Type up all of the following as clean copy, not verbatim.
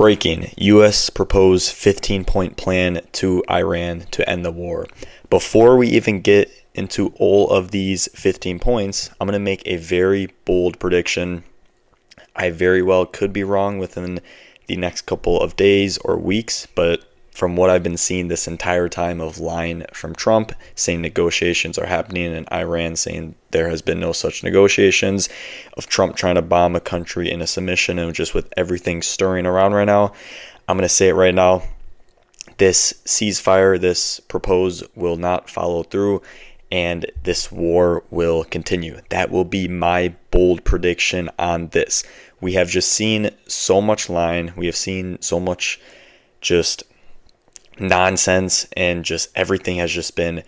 Breaking: U.S. proposed 15-point plan to Iran to end the war. Before we even get into all of these 15 points, I'm going to make a very bold prediction. I very well could be wrong within the next couple of days or weeks, but from what I've been seeing this entire time of lying from Trump, saying negotiations are happening, and Iran saying there has been no such negotiations, of Trump trying to bomb a country in a submission, and just with everything stirring around right now, I'm going to say it right now. This ceasefire, this proposed, will not follow through, and this war will continue. That will be my bold prediction on this. We have just seen so much lying. We have seen so much just nonsense, and just everything has just been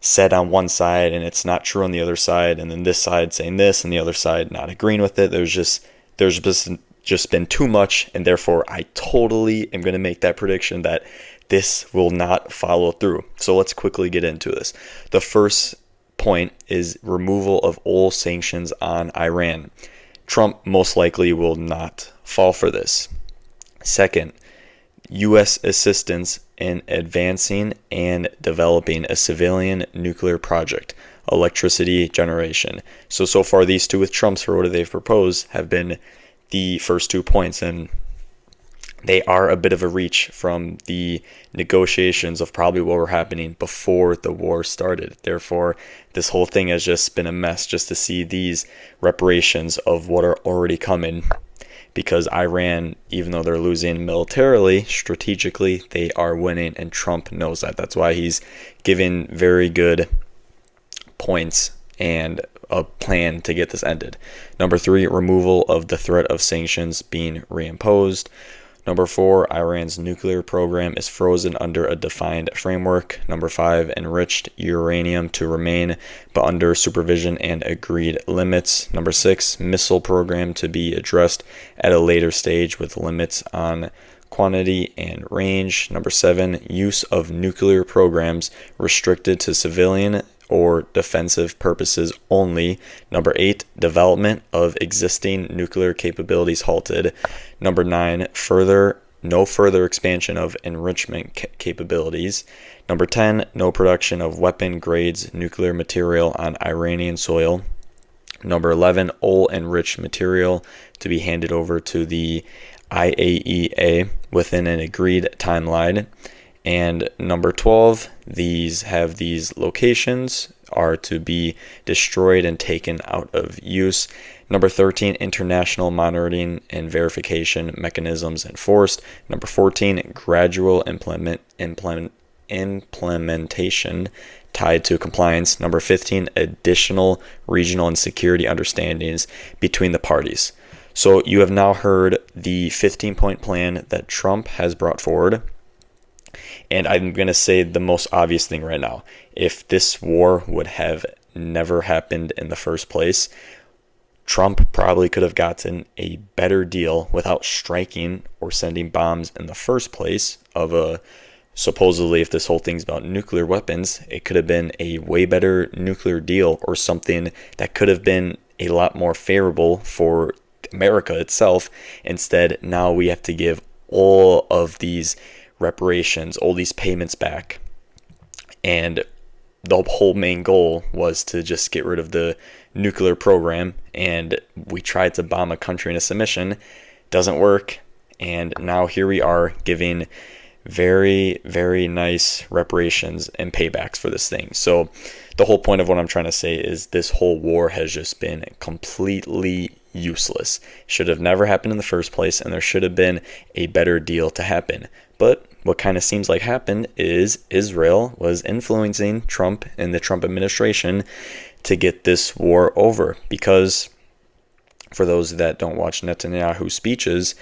said on one side and it's not true on the other side, and then this side saying this and the other side not agreeing with it. There's just been too much, and therefore I totally am going to make that prediction that this will not follow through. So let's quickly get into this. The first point is removal of all sanctions on Iran. Trump most likely will not fall for this. Second, U.S. assistance in advancing and developing a civilian nuclear project, electricity generation. So far these two with Trump's, for what they've proposed, have been the first 2 points, and they are a bit of a reach from the negotiations of probably what were happening before the war started. Therefore, this whole thing has just been a mess just to see these reparations of what are already coming, because Iran, even though they're losing militarily, strategically, they are winning, and Trump knows that. That's why he's given very good points and a plan to get this ended. Number 3, removal of the threat of sanctions being reimposed. Number 4, Iran's nuclear program is frozen under a defined framework. Number 5, enriched uranium to remain, but under supervision and agreed limits. Number 6, missile program to be addressed at a later stage with limits on quantity and range. Number 7, use of nuclear programs restricted to civilian or defensive purposes only. Number 8, development of existing nuclear capabilities halted. Number 9, no further expansion of enrichment capabilities. Number 10, no production of weapon grades nuclear material on Iranian soil. Number 11, all enriched material to be handed over to the IAEA within an agreed timeline. And number 12, these locations are to be destroyed and taken out of use. Number 13, international monitoring and verification mechanisms enforced. Number 14, gradual implementation tied to compliance. Number 15, additional regional and security understandings between the parties. So you have now heard the 15-point plan that Trump has brought forward. And I'm going to say the most obvious thing right now. If this war would have never happened in the first place, Trump probably could have gotten a better deal without striking or sending bombs in the first place supposedly, if this whole thing's about nuclear weapons, it could have been a way better nuclear deal, or something that could have been a lot more favorable for America itself. Instead, now we have to give all of these reparations, all these payments back, and the whole main goal was to just get rid of the nuclear program, and we tried to bomb a country in a submission. Doesn't work, and now here we are giving very, very nice reparations and paybacks for this thing. So the whole point of what I'm trying to say is this whole war has just been completely useless. Should have never happened in the first place, and there should have been a better deal to happen. But what kind of seems like happened is Israel was influencing Trump and the Trump administration to get this war over. Because for those that don't watch Netanyahu's speeches,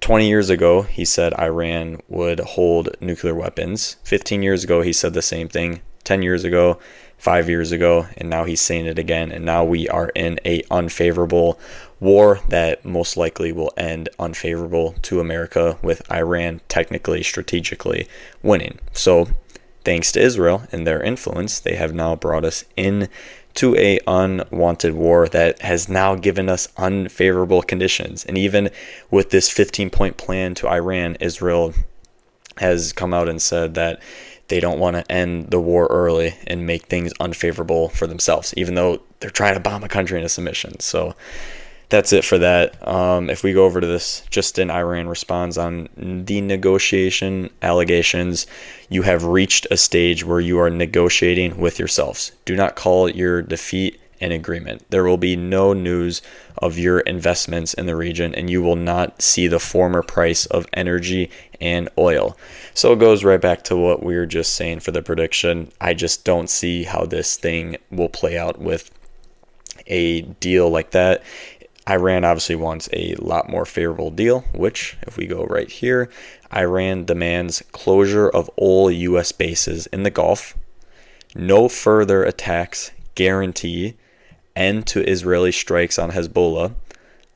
20 years ago, he said Iran would hold nuclear weapons. 15 years ago, he said the same thing. 10 years ago, 5 years ago, and now he's saying it again. And now we are in a unfavorable war that most likely will end unfavorable to America, with Iran technically, strategically winning. So thanks to Israel and their influence, they have now brought us in to a unwanted war that has now given us unfavorable conditions. And even with this 15-point plan to Iran, Israel has come out and said that they don't want to end the war early and make things unfavorable for themselves, even though they're trying to bomb a country into submission. So that's it for that. If we go over to this, just in Iran responds on the negotiation allegations, you have reached a stage where you are negotiating with yourselves. Do not call your defeat an agreement. There will be no news of your investments in the region, and you will not see the former price of energy and oil. So it goes right back to what we were just saying for the prediction. I just don't see how this thing will play out with a deal like that. Iran obviously wants a lot more favorable deal, which, if we go right here, Iran demands closure of all U.S. bases in the Gulf, no further attacks guarantee, end to Israeli strikes on Hezbollah,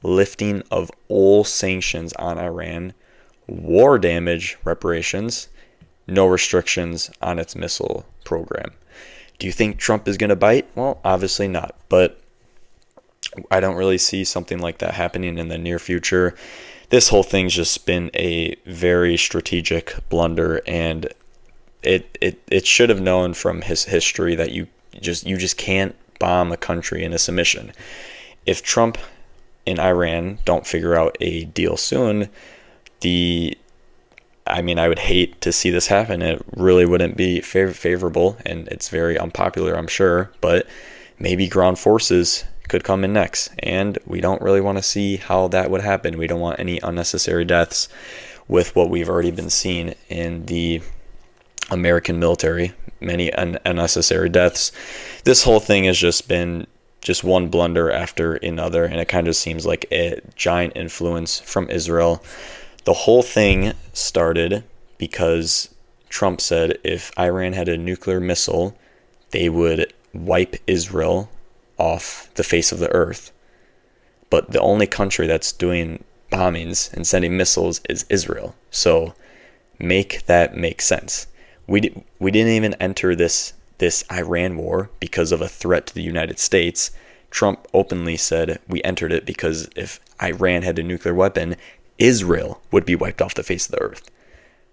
lifting of all sanctions on Iran, war damage reparations, no restrictions on its missile program. Do you think Trump is going to bite? Well, obviously not, but I don't really see something like that happening in the near future. This whole thing's just been a very strategic blunder, and it should have known from his history that you just can't bomb a country into submission. If Trump and Iran don't figure out a deal soon, I would hate to see this happen. It really wouldn't be favorable, and it's very unpopular, I'm sure, but maybe ground forces could come in next, and we don't really want to see how that would happen. We don't want any unnecessary deaths with what we've already been seeing in the American military, many unnecessary deaths. This whole thing has just been just one blunder after another, and it kind of seems like a giant influence from Israel. The whole thing started because Trump said if Iran had a nuclear missile, they would wipe Israel off the face of the earth. But the only country that's doing bombings and sending missiles is Israel. So make that make sense. We didn't even enter this Iran war because of a threat to the United States. Trump openly said we entered it because if Iran had a nuclear weapon, Israel would be wiped off the face of the earth.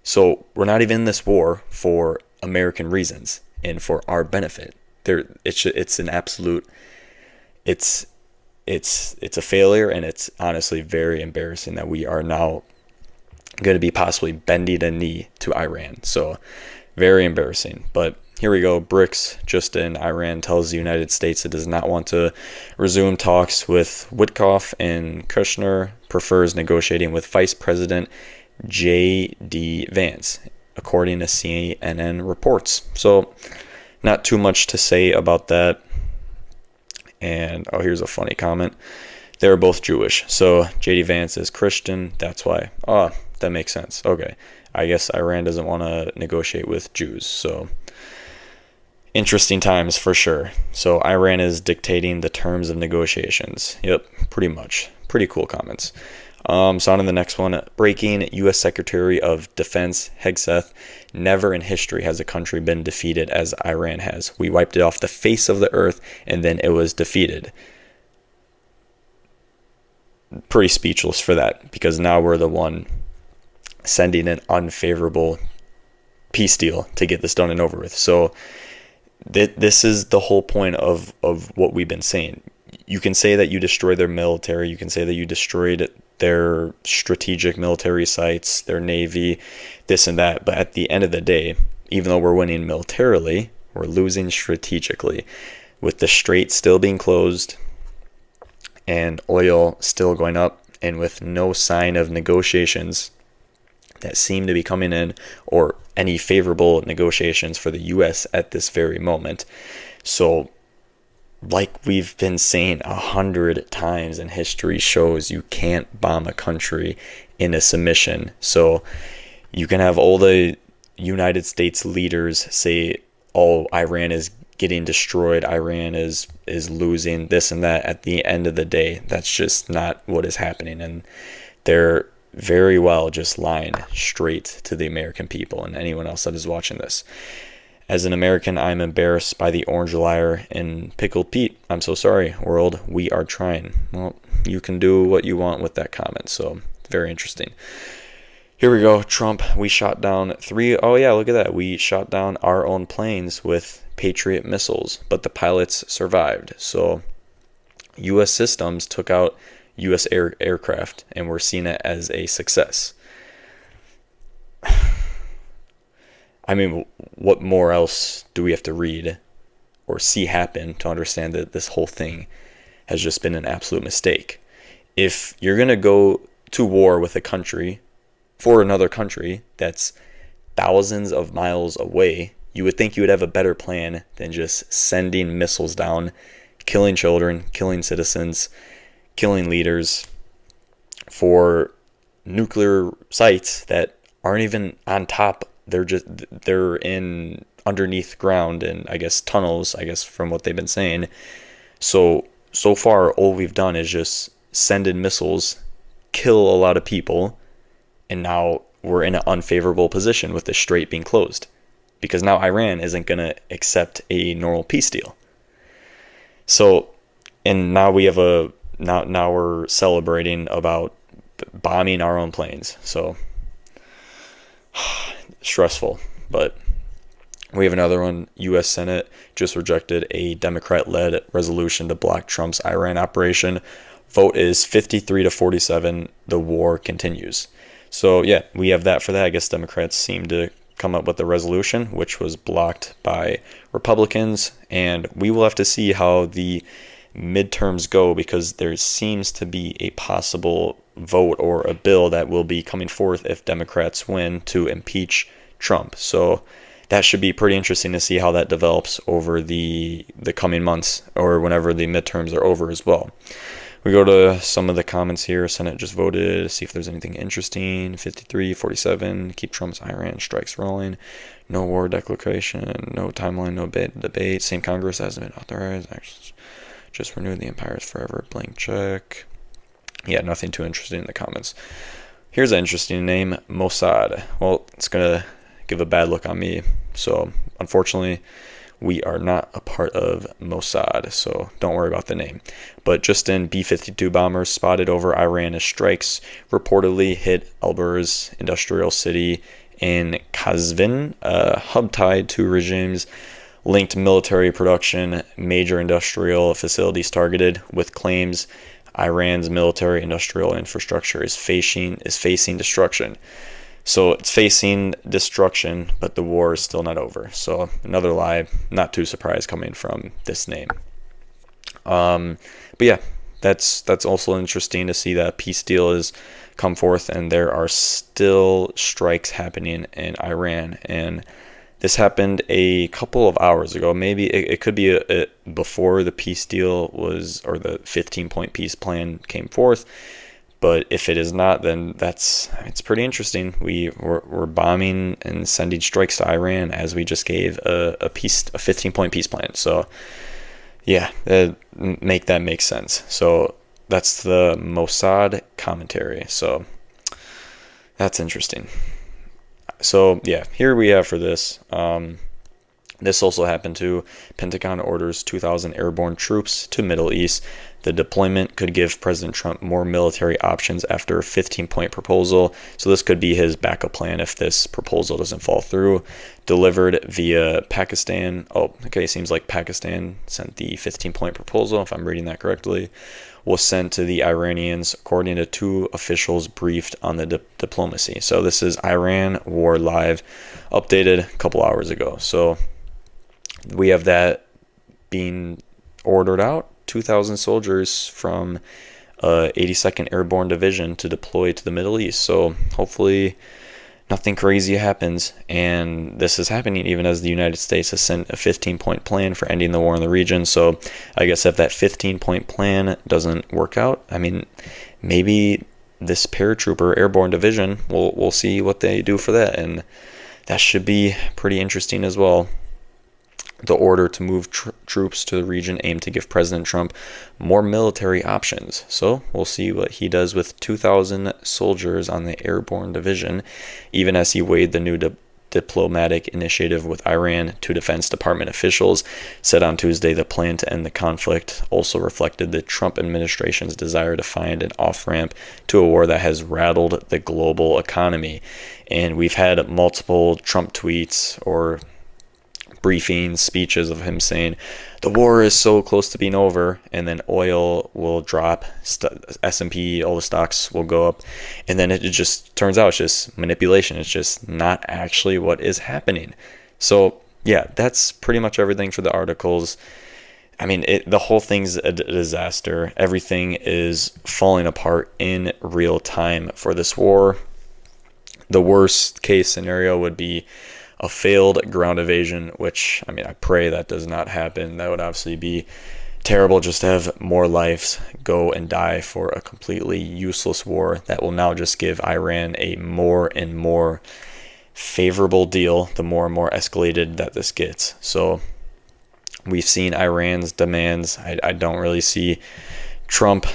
So we're not even in this war for American reasons and for our benefit. It's an absolute, it's a failure, and it's honestly very embarrassing that we are now going to be possibly bending a knee to Iran. So very embarrassing. But here we go. BRICS, just in Iran, tells the United States it does not want to resume talks with Witkoff, and Kushner prefers negotiating with Vice President J.D. Vance, according to CNN reports. So not too much to say about that. And here's a funny comment. They're both Jewish. So J.D. Vance is Christian. That's why. That makes sense. Okay. I guess Iran doesn't want to negotiate with Jews. So interesting times for sure. So Iran is dictating the terms of negotiations. Yep, pretty much. Pretty cool comments. So on to the next one. Breaking, U.S. Secretary of Defense Hegseth. Never in history has a country been defeated as Iran has. We wiped it off the face of the earth, and then it was defeated. Pretty speechless for that, because now we're the one sending an unfavorable peace deal to get this done and over with. So this is the whole point of what we've been saying. You can say that you destroyed their military. You can say that you destroyed their strategic military sites, their navy, this and that. But at the end of the day, even though we're winning militarily, we're losing strategically. With the strait still being closed and oil still going up, and with no sign of negotiations that seem to be coming in, or any favorable negotiations for the U.S. at this very moment. So like we've been saying 100 times, and history shows you can't bomb a country into submission. So you can have all the United States leaders say, Iran is getting destroyed, Iran is losing, this and that. At the end of the day, that's just not what is happening, and they're very well just lying straight to the American people and anyone else that is watching this. As an American, I'm embarrassed by the orange liar and Pickled Pete. I'm so sorry, world. We are trying. Well, you can do what you want with that comment. So, very interesting. Here we go. Trump, we shot down oh yeah, look at that. We shot down our own planes with Patriot missiles, but the pilots survived. So, U.S. systems took out U.S. aircraft, and we're seeing it as a success. I mean, what more else do we have to read or see happen to understand that this whole thing has just been an absolute mistake? If you're going to go to war with a country for another country that's thousands of miles away, you would think you would have a better plan than just sending missiles down, killing children, killing citizens, killing leaders for nuclear sites that aren't even on top. They're in underneath ground and I guess tunnels, I guess from what they've been saying. So far all we've done is just send in missiles, kill a lot of people, and now we're in an unfavorable position with the strait being closed because now Iran isn't going to accept a normal peace deal. So, and now we have now we're celebrating about bombing our own planes. So stressful. But we have another one. U.S. Senate just rejected a Democrat-led resolution to block Trump's Iran operation. Vote is 53-47. The war continues. So yeah, we have that for that. I guess Democrats seem to come up with a resolution, which was blocked by Republicans, and we will have to see how the midterms go because there seems to be a possible vote or a bill that will be coming forth if Democrats win to impeach Trump. So that should be pretty interesting to see how that develops over the coming months or whenever the midterms are over as well. We go to some of the comments here. Senate just voted. See if there's anything interesting. 53-47. Keep Trump's Iran strikes rolling. No war declaration. No timeline. No debate. Same Congress hasn't been authorized. Just renew the empire's forever. Blank check. Yeah, nothing too interesting in the comments. Here's an interesting name. Mossad. Well, it's going to give a bad look on me. So, unfortunately, we are not a part of Mossad, so don't worry about the name. But just in B-52 bombers spotted over Iran as strikes reportedly hit Alborz industrial city in Kazvin, a hub tied to regimes linked military production, major industrial facilities targeted, with claims Iran's military industrial infrastructure is facing destruction. So it's facing destruction, but the war is still not over. So another lie, not too surprised coming from this name. But yeah, that's also interesting to see that a peace deal has come forth and there are still strikes happening in Iran. And this happened a couple of hours ago. Maybe it could be before the peace deal was, or the 15-point peace plan came forth. But if it is not, then it's pretty interesting. We're bombing and sending strikes to Iran as we just gave a 15-point peace plan. So yeah, make that make sense. So that's the Mossad commentary. So that's interesting. So yeah, here we have for this. This also happened too. Pentagon orders 2,000 airborne troops to Middle East. The deployment could give President Trump more military options after a 15-point proposal. So this could be his backup plan if this proposal doesn't fall through. Delivered via Pakistan. Oh, okay, seems like Pakistan sent the 15-point proposal, if I'm reading that correctly. Was sent to the Iranians, according to two officials briefed on the diplomacy. So this is Iran War Live, updated a couple hours ago. So we have that being ordered out. 2,000 soldiers from 82nd Airborne Division to deploy to the Middle East. So hopefully nothing crazy happens. And this is happening even as the United States has sent a 15-point plan for ending the war in the region. So I guess if that 15-point plan doesn't work out, I mean, maybe this paratrooper airborne division, we'll see what they do for that. And that should be pretty interesting as well. The order to move troops to the region aimed to give President Trump more military options. So we'll see what he does with 2,000 soldiers on the airborne division, even as he weighed the new diplomatic initiative with Iran, two Defense Department officials said on Tuesday the plan to end the conflict also reflected the Trump administration's desire to find an off-ramp to a war that has rattled the global economy. And we've had multiple Trump tweets or briefings, speeches of him saying the war is so close to being over, and then oil will drop, S&P, all the stocks will go up, and then it just turns out it's just manipulation. It's just not actually what is happening. So yeah, that's pretty much everything for the articles. I mean, the whole thing's a disaster. Everything is falling apart in real time for this war. The worst case scenario would be a failed ground invasion, which, I mean, I pray that does not happen. That would obviously be terrible, just to have more lives go and die for a completely useless war that will now just give Iran a more and more favorable deal the more and more escalated that this gets. So we've seen Iran's demands. I don't really see Trump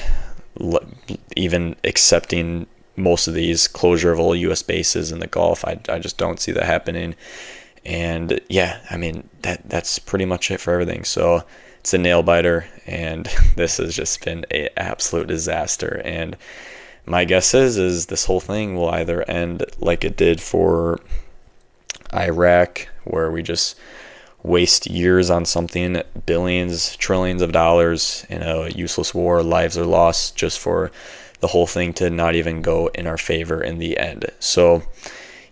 even accepting most of these, closure of all U.S. bases in the Gulf. I just don't see that happening. And yeah, I mean, that's pretty much it for everything. So it's a nail biter, and this has just been an absolute disaster. And my guess is this whole thing will either end like it did for Iraq, where we just waste years on something, billions, trillions of dollars in a useless war, lives are lost just for the whole thing to not even go in our favor in the end. So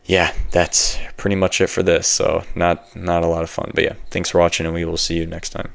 yeah, that's pretty much it for this. So not a lot of fun, but yeah, thanks for watching, and we will see you next time.